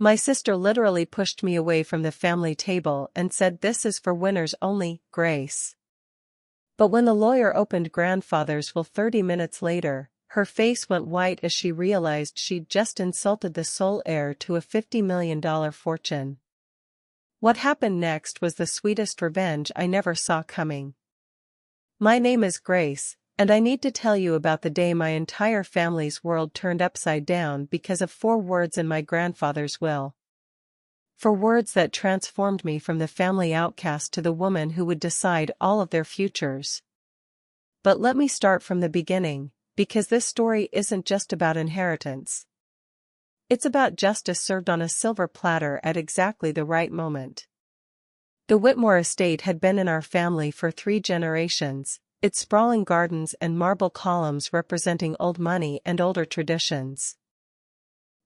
My sister literally pushed me away from the family table and said, "This is for winners only, Grace." But when the lawyer opened grandfather's will 30 minutes later, her face went white as she realized she'd just insulted the sole heir to a $50 million fortune. What happened next was the sweetest revenge I never saw coming. My name is Grace, and I need to tell you about the day my entire family's world turned upside down because of 4 words in my grandfather's will. 4 words that transformed me from the family outcast to the woman who would decide all of their futures. But let me start from the beginning, because this story isn't just about inheritance. It's about justice served on a silver platter at exactly the right moment. The Whitmore estate had been in our family for 3 generations, its sprawling gardens and marble columns representing old money and older traditions.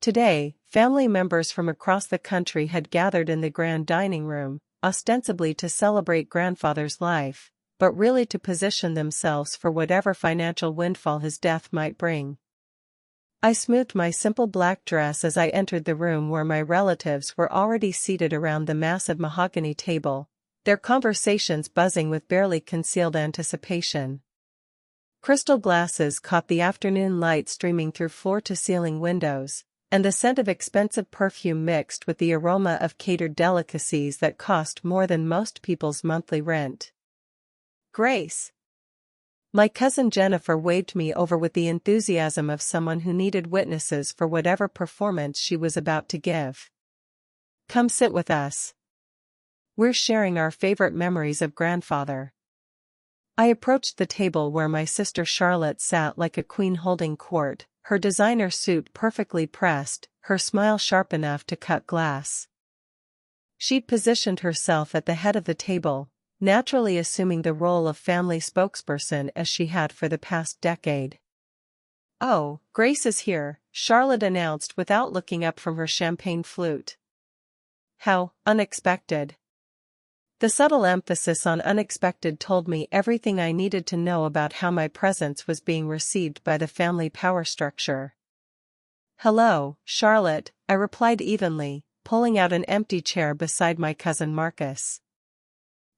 Today, family members from across the country had gathered in the grand dining room, ostensibly to celebrate grandfather's life, but really to position themselves for whatever financial windfall his death might bring. I smoothed my simple black dress as I entered the room where my relatives were already seated around the massive mahogany table, their conversations buzzing with barely concealed anticipation. Crystal glasses caught the afternoon light streaming through floor-to-ceiling windows, and the scent of expensive perfume mixed with the aroma of catered delicacies that cost more than most people's monthly rent. "Grace." My cousin Jennifer waved me over with the enthusiasm of someone who needed witnesses for whatever performance she was about to give. "Come sit with us. We're sharing our favorite memories of grandfather." I approached the table where my sister Charlotte sat like a queen holding court, her designer suit perfectly pressed, her smile sharp enough to cut glass. She'd positioned herself at the head of the table, naturally assuming the role of family spokesperson as she had for the past decade. "Oh, Grace is here," Charlotte announced without looking up from her champagne flute. "How unexpected." The subtle emphasis on unexpected told me everything I needed to know about how my presence was being received by the family power structure. "Hello, Charlotte," I replied evenly, pulling out an empty chair beside my cousin Marcus.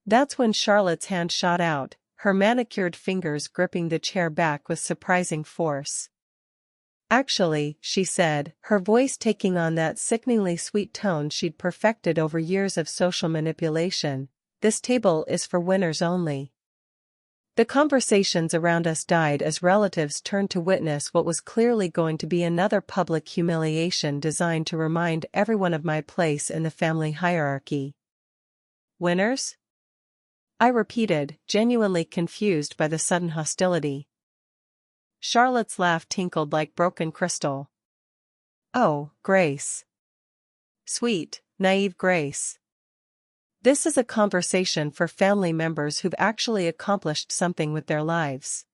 That's when Charlotte's hand shot out, her manicured fingers gripping the chair back with surprising force. "Actually," she said, her voice taking on that sickeningly sweet tone she'd perfected over years of social manipulation, "this table is for winners only." The conversations around us died as relatives turned to witness what was clearly going to be another public humiliation designed to remind everyone of my place in the family hierarchy. "Winners?" I repeated, genuinely confused by the sudden hostility. Charlotte's laugh tinkled like broken crystal. "Oh, Grace. Sweet, naive Grace. This is a conversation for family members who've actually accomplished something with their lives.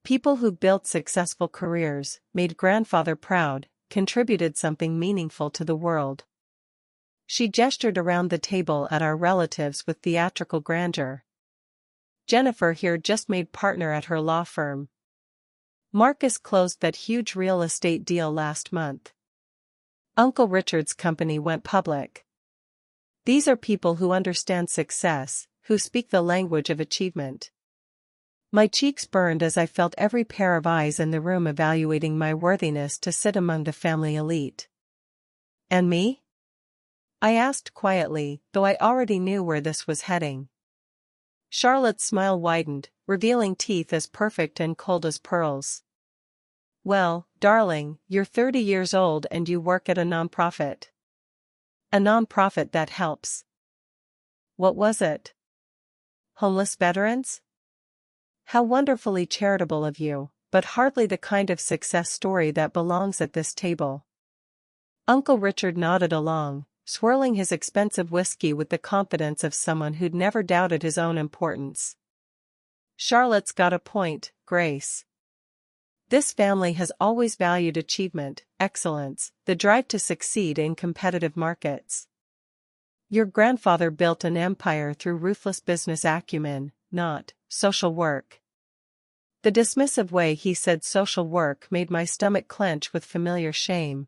People who've built successful careers, made grandfather proud, contributed something meaningful to the world." She gestured around the table at our relatives with theatrical grandeur. "Jennifer here just made partner at her law firm. Marcus closed that huge real estate deal last month. Uncle Richard's company went public." These are people who understand success, who speak the language of achievement. My cheeks burned as I felt every pair of eyes in the room evaluating my worthiness to sit among the family elite. "And me?" I asked quietly, though I already knew where this was heading. Charlotte's smile widened, revealing teeth as perfect and cold as pearls. "Well, darling, you're 30 years old and you work at a nonprofit." "A nonprofit that helps." "What was it? Homeless veterans?" "How wonderfully charitable of you, but hardly the kind of success story that belongs at this table." Uncle Richard nodded along, swirling his expensive whiskey with the confidence of someone who'd never doubted his own importance. "Charlotte's got a point, Grace. This family has always valued achievement, excellence, the drive to succeed in competitive markets. Your grandfather built an empire through ruthless business acumen, not social work." The dismissive way he said social work made my stomach clench with familiar shame.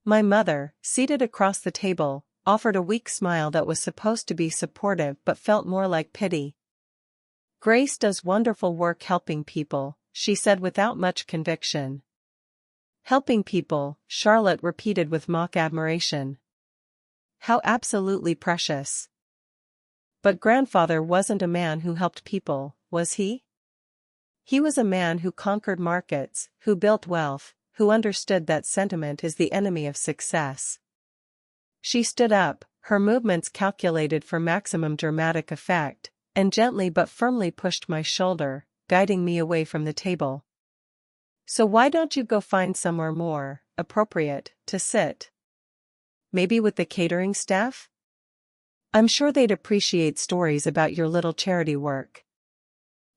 My mother, seated across the table, offered a weak smile that was supposed to be supportive but felt more like pity. "Grace does wonderful work helping people," she said without much conviction. "Helping people," Charlotte repeated with mock admiration. "How absolutely precious." But grandfather wasn't a man who helped people, was he? He was a man who conquered markets, who built wealth, who understood that sentiment is the enemy of success. She stood up, her movements calculated for maximum dramatic effect, and gently but firmly pushed my shoulder, guiding me away from the table. "So why don't you go find somewhere more appropriate to sit? Maybe with the catering staff? I'm sure they'd appreciate stories about your little charity work."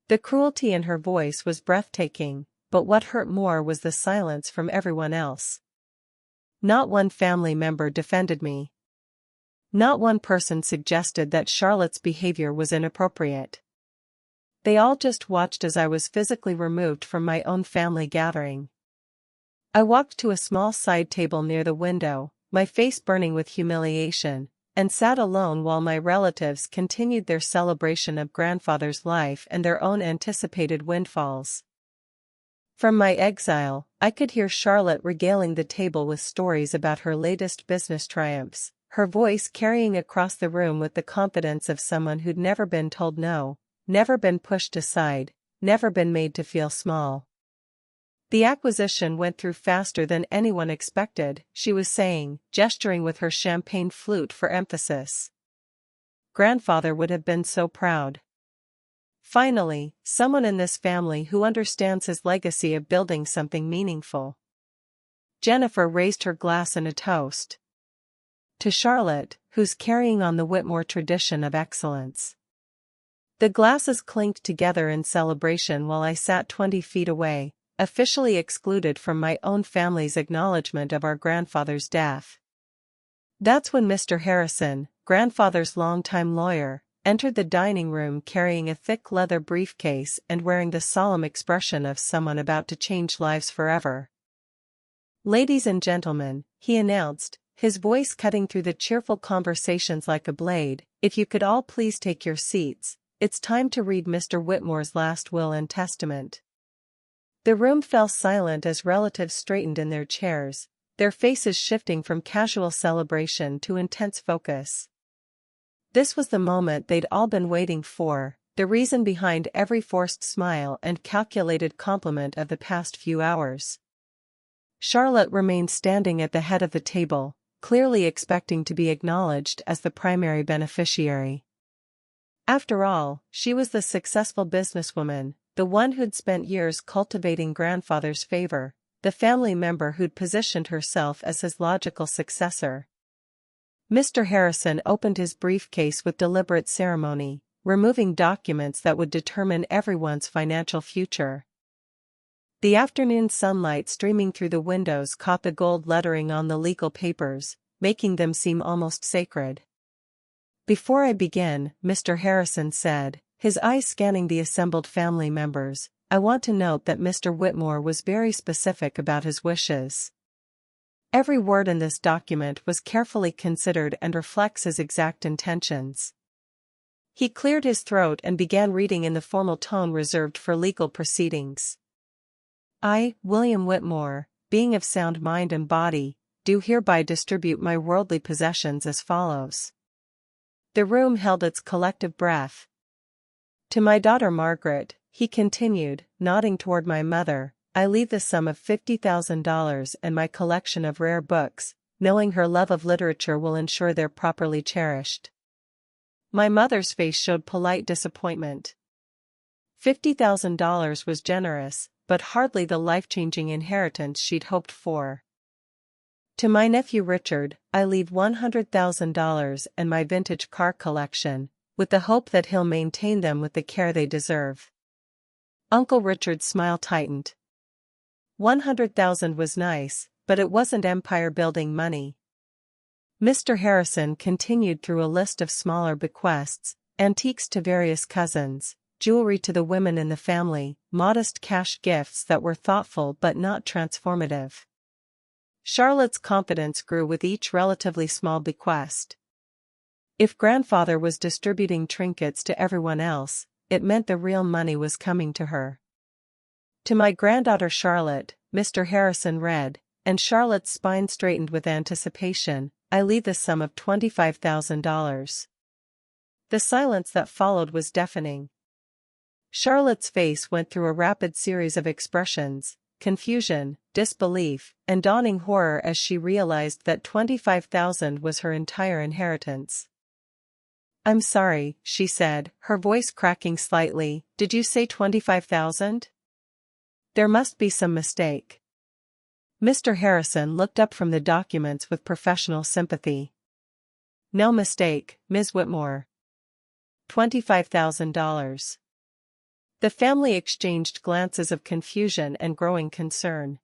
The cruelty in her voice was breathtaking, but what hurt more was the silence from everyone else. Not one family member defended me. Not one person suggested that Charlotte's behavior was inappropriate. They all just watched as I was physically removed from my own family gathering. I walked to a small side table near the window, my face burning with humiliation, and sat alone while my relatives continued their celebration of grandfather's life and their own anticipated windfalls. From my exile, I could hear Charlotte regaling the table with stories about her latest business triumphs, her voice carrying across the room with the confidence of someone who'd never been told no, never been pushed aside, never been made to feel small. "The acquisition went through faster than anyone expected," she was saying, gesturing with her champagne flute for emphasis. "Grandfather would have been so proud. Finally, someone in this family who understands his legacy of building something meaningful." Jennifer raised her glass in a toast. "To Charlotte, who's carrying on the Whitmore tradition of excellence." The glasses clinked together in celebration while I sat 20 feet away, officially excluded from my own family's acknowledgement of our grandfather's death. That's when Mr. Harrison, grandfather's longtime lawyer, entered the dining room carrying a thick leather briefcase and wearing the solemn expression of someone about to change lives forever. "Ladies and gentlemen," he announced, his voice cutting through the cheerful conversations like a blade, "if you could all please take your seats, it's time to read Mr. Whitmore's last will and testament." The room fell silent as relatives straightened in their chairs, their faces shifting from casual celebration to intense focus. This was the moment they'd all been waiting for, the reason behind every forced smile and calculated compliment of the past few hours. Charlotte remained standing at the head of the table, clearly expecting to be acknowledged as the primary beneficiary. After all, she was the successful businesswoman, the one who'd spent years cultivating grandfather's favor, the family member who'd positioned herself as his logical successor. Mr. Harrison opened his briefcase with deliberate ceremony, removing documents that would determine everyone's financial future. The afternoon sunlight streaming through the windows caught the gold lettering on the legal papers, making them seem almost sacred. "Before I begin," Mr. Harrison said, his eyes scanning the assembled family members, "I want to note that Mr. Whitmore was very specific about his wishes. Every word in this document was carefully considered and reflects his exact intentions." He cleared his throat and began reading in the formal tone reserved for legal proceedings. "I, William Whitmore, being of sound mind and body, do hereby distribute my worldly possessions as follows." The room held its collective breath. "To my daughter Margaret," he continued, nodding toward my mother, "I leave the sum of $50,000 and my collection of rare books, knowing her love of literature will ensure they're properly cherished." My mother's face showed polite disappointment. $50,000 was generous, but hardly the life-changing inheritance she'd hoped for. "To my nephew Richard, I leave $100,000 and my vintage car collection, with the hope that he'll maintain them with the care they deserve." Uncle Richard's smile tightened. 100,000 was nice, but it wasn't empire-building money. Mr. Harrison continued through a list of smaller bequests, antiques to various cousins, jewelry to the women in the family, modest cash gifts that were thoughtful but not transformative. Charlotte's confidence grew with each relatively small bequest. If grandfather was distributing trinkets to everyone else, it meant the real money was coming to her. To my granddaughter Charlotte, Mr. Harrison read, and Charlotte's spine straightened with anticipation, I leave the sum of $25,000. The silence that followed was deafening. Charlotte's face went through a rapid series of expressions, confusion, disbelief, and dawning horror as she realized that $25,000 was her entire inheritance. I'm sorry, she said, her voice cracking slightly, did you say $25,000? There must be some mistake. Mr. Harrison looked up from the documents with professional sympathy. No mistake, Ms. Whitmore. $25,000. The family exchanged glances of confusion and growing concern.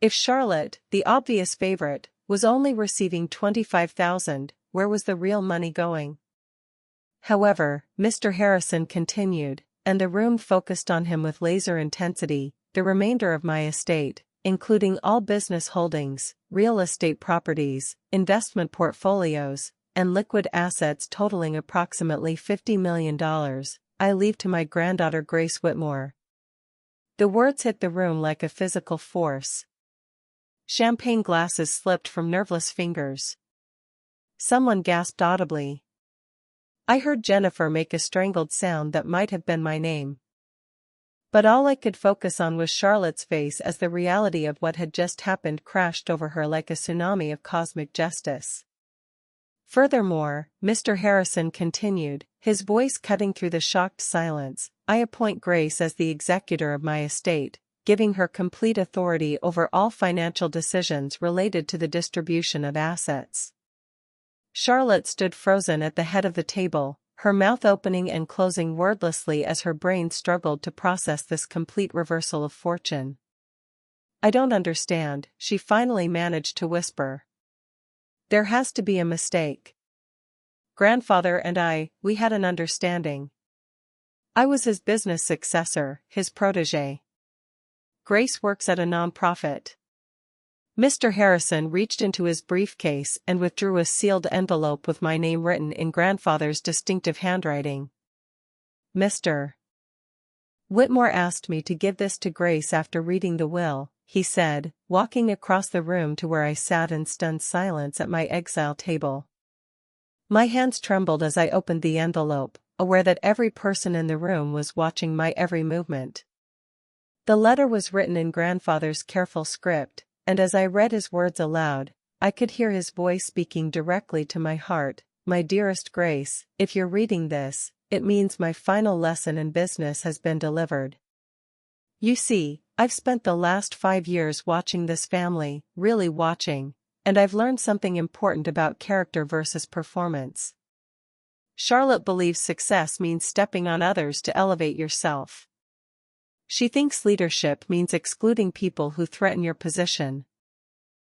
If Charlotte, the obvious favorite, was only receiving $25,000, where was the real money going? However, Mr. Harrison continued, and the room focused on him with laser intensity, the remainder of my estate, including all business holdings, real estate properties, investment portfolios, and liquid assets totaling approximately $50 million, I leave to my granddaughter Grace Whitmore. The words hit the room like a physical force. Champagne glasses slipped from nerveless fingers. Someone gasped audibly. I heard Jennifer make a strangled sound that might have been my name. But all I could focus on was Charlotte's face as the reality of what had just happened crashed over her like a tsunami of cosmic justice. Furthermore, Mr. Harrison continued, his voice cutting through the shocked silence, I appoint Grace as the executor of my estate, giving her complete authority over all financial decisions related to the distribution of assets. Charlotte stood frozen at the head of the table, her mouth opening and closing wordlessly as her brain struggled to process this complete reversal of fortune. I don't understand, she finally managed to whisper. There has to be a mistake. Grandfather and we had an understanding. I was his business successor, his protégé. Grace works at a nonprofit. Mr. Harrison reached into his briefcase and withdrew a sealed envelope with my name written in grandfather's distinctive handwriting. Mr. Whitmore asked me to give this to Grace after reading the will, he said, walking across the room to where I sat in stunned silence at my exile table. My hands trembled as I opened the envelope, aware that every person in the room was watching my every movement. The letter was written in grandfather's careful script, and as I read his words aloud, I could hear his voice speaking directly to my heart. My dearest Grace, if you're reading this, it means my final lesson in business has been delivered. You see, I've spent the last 5 years watching this family, really watching, and I've learned something important about character versus performance. Charlotte believes success means stepping on others to elevate yourself. She thinks leadership means excluding people who threaten your position.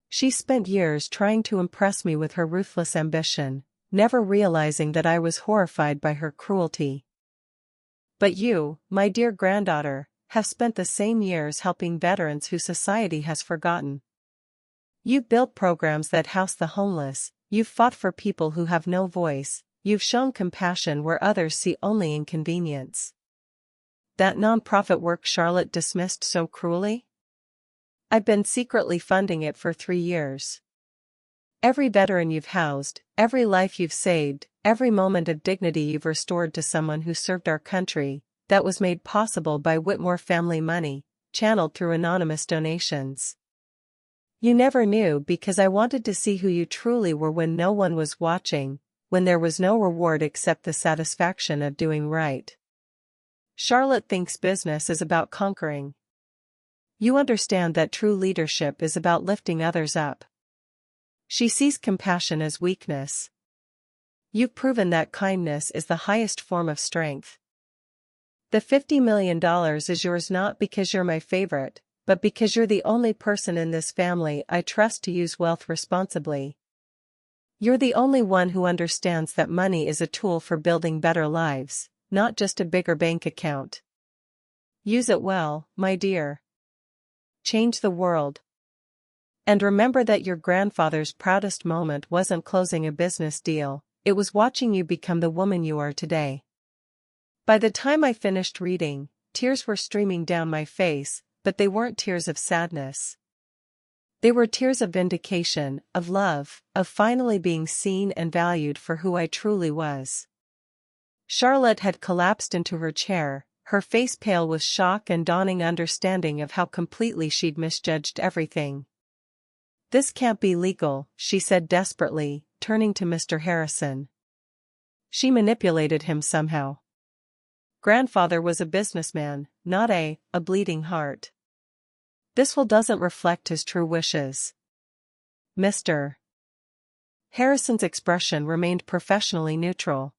She spent years trying to impress me with her ruthless ambition, never realizing that I was horrified by her cruelty. But you, my dear granddaughter, have spent the same years helping veterans who society has forgotten. You've built programs that house the homeless, you've fought for people who have no voice, you've shown compassion where others see only inconvenience. That nonprofit work Charlotte dismissed so cruelly? I've been secretly funding it for 3 years. Every veteran you've housed, every life you've saved, every moment of dignity you've restored to someone who served our country, that was made possible by Whitmore family money, channeled through anonymous donations. You never knew because I wanted to see who you truly were when no one was watching, when there was no reward except the satisfaction of doing right. Charlotte thinks business is about conquering. You understand that true leadership is about lifting others up. She sees compassion as weakness. You've proven that kindness is the highest form of strength. The $50 million is yours not because you're my favorite, but because you're the only person in this family I trust to use wealth responsibly. You're the only one who understands that money is a tool for building better lives, not just a bigger bank account. Use it well, my dear. Change the world. And remember that your grandfather's proudest moment wasn't closing a business deal, it was watching you become the woman you are today. By the time I finished reading, tears were streaming down my face, but they weren't tears of sadness. They were tears of vindication, of love, of finally being seen and valued for who I truly was. Charlotte had collapsed into her chair, her face pale with shock and dawning understanding of how completely she'd misjudged everything. "This can't be legal," she said desperately, turning to Mr. Harrison. She manipulated him somehow. Grandfather was a businessman, not a bleeding heart. This will doesn't reflect his true wishes. Mr. Harrison's expression remained professionally neutral.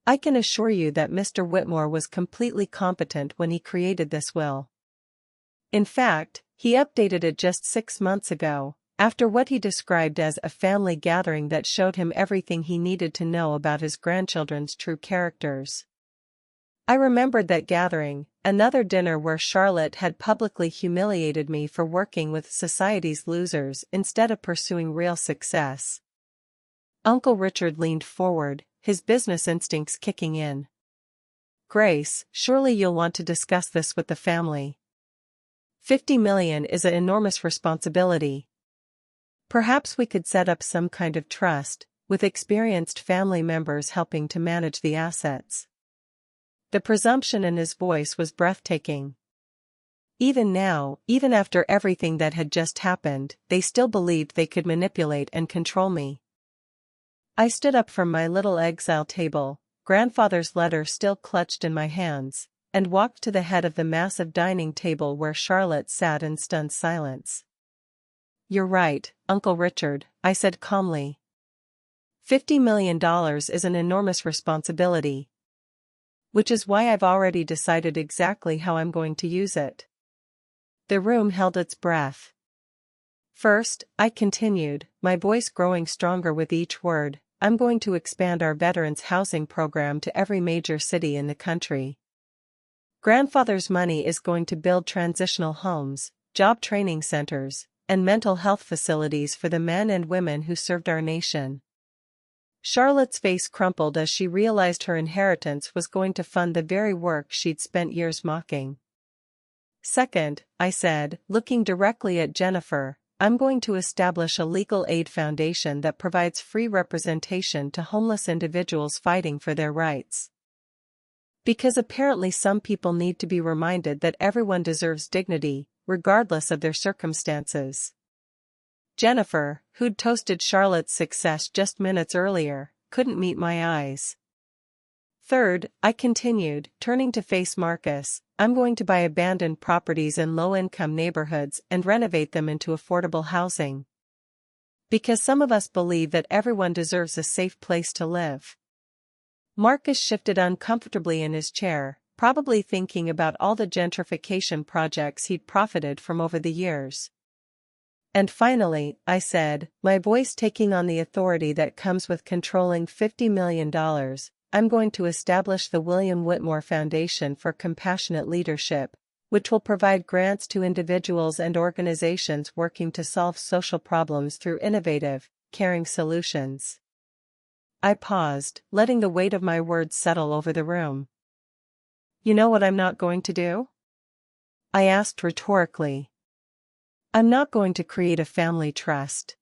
"I can assure you that Mr. Whitmore was completely competent when he created this will. In fact, he updated it just 6 months ago, after what he described as a family gathering that showed him everything he needed to know about his grandchildren's true characters." I remembered that gathering, another dinner where Charlotte had publicly humiliated me for working with society's losers instead of pursuing real success. Uncle Richard leaned forward, his business instincts kicking in. "Grace, surely you'll want to discuss this with the family. 50 million is an enormous responsibility. Perhaps we could set up some kind of trust, with experienced family members helping to manage the assets." The presumption in his voice was breathtaking. Even now, even after everything that had just happened, they still believed they could manipulate and control me. I stood up from my little exile table, grandfather's letter still clutched in my hands, and walked to the head of the massive dining table where Charlotte sat in stunned silence. "You're right, Uncle Richard," I said calmly. $50 million is an enormous responsibility. Which is why I've already decided exactly how I'm going to use it. The room held its breath. "First," I continued, my voice growing stronger with each word, "I'm going to expand our veterans' housing program to every major city in the country. Grandfather's money is going to build transitional homes, job training centers, and mental health facilities for the men and women who served our nation." Charlotte's face crumpled as she realized her inheritance was going to fund the very work she'd spent years mocking. "Second," I said, looking directly at Jennifer, "I'm going to establish a legal aid foundation that provides free representation to homeless individuals fighting for their rights. Because apparently some people need to be reminded that everyone deserves dignity, regardless of their circumstances." Jennifer, who'd toasted Charlotte's success just minutes earlier, couldn't meet my eyes. "Third," I continued, turning to face Marcus, "I'm going to buy abandoned properties in low-income neighborhoods and renovate them into affordable housing. Because some of us believe that everyone deserves a safe place to live." Marcus shifted uncomfortably in his chair, probably thinking about all the gentrification projects he'd profited from over the years. "And finally," I said, my voice taking on the authority that comes with controlling $50 million, "I'm going to establish the William Whitmore Foundation for Compassionate Leadership, which will provide grants to individuals and organizations working to solve social problems through innovative, caring solutions." I paused, letting the weight of my words settle over the room. "You know what I'm not going to do?" I asked rhetorically. "I'm not going to create a family trust.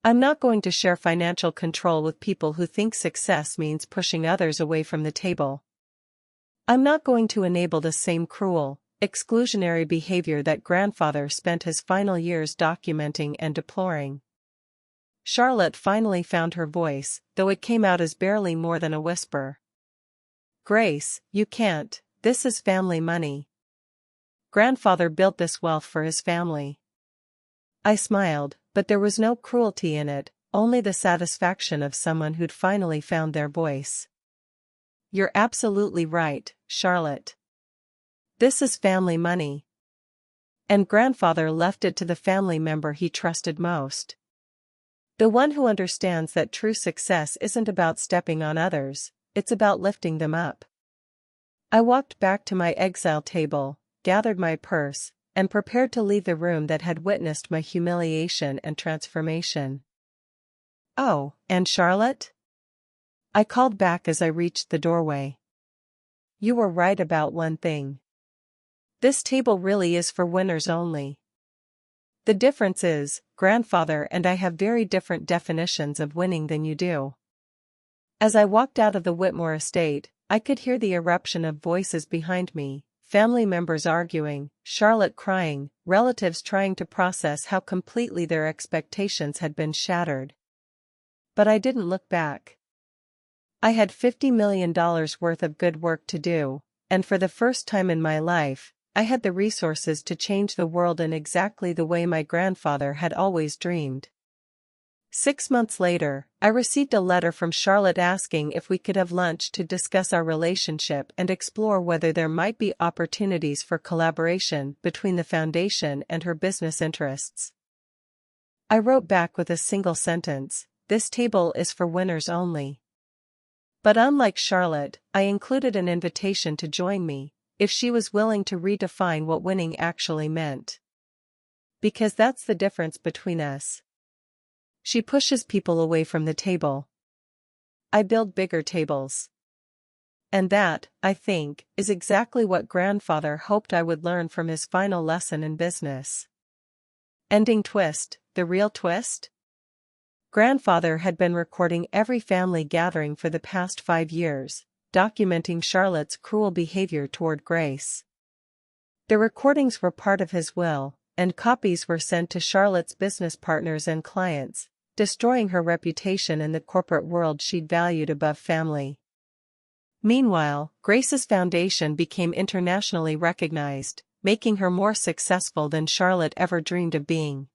I'm not going to share financial control with people who think success means pushing others away from the table. I'm not going to enable the same cruel, exclusionary behavior that grandfather spent his final years documenting and deploring." Charlotte finally found her voice, though it came out as barely more than a whisper. "Grace, you can't, this is family money. Grandfather built this wealth for his family." I smiled, but there was no cruelty in it, only the satisfaction of someone who'd finally found their voice. "You're absolutely right, Charlotte. This is family money. And grandfather left it to the family member he trusted most. The one who understands that true success isn't about stepping on others, it's about lifting them up." I walked back to my exile table, gathered my purse, and prepared to leave the room that had witnessed my humiliation and transformation. "Oh, and Charlotte?" I called back as I reached the doorway. "You were right about one thing. This table really is for winners only. The difference is, grandfather and I have very different definitions of winning than you do." As I walked out of the Whitmore estate, I could hear the eruption of voices behind me, family members arguing, Charlotte crying, relatives trying to process how completely their expectations had been shattered. But I didn't look back. I had $50 million worth of good work to do, and for the first time in my life, I had the resources to change the world in exactly the way my grandfather had always dreamed. 6 months later, I received a letter from Charlotte asking if we could have lunch to discuss our relationship and explore whether there might be opportunities for collaboration between the foundation and her business interests. I wrote back with a single sentence, "This table is for winners only." But unlike Charlotte, I included an invitation to join me, if she was willing to redefine what winning actually meant. Because that's the difference between us. She pushes people away from the table. I build bigger tables. And that, I think, is exactly what grandfather hoped I would learn from his final lesson in business. Ending twist, the real twist? Grandfather had been recording every family gathering for the past 5 years, documenting Charlotte's cruel behavior toward Grace. The recordings were part of his will, and copies were sent to Charlotte's business partners and clients, destroying her reputation in the corporate world she'd valued above family. Meanwhile, Grace's foundation became internationally recognized, making her more successful than Charlotte ever dreamed of being.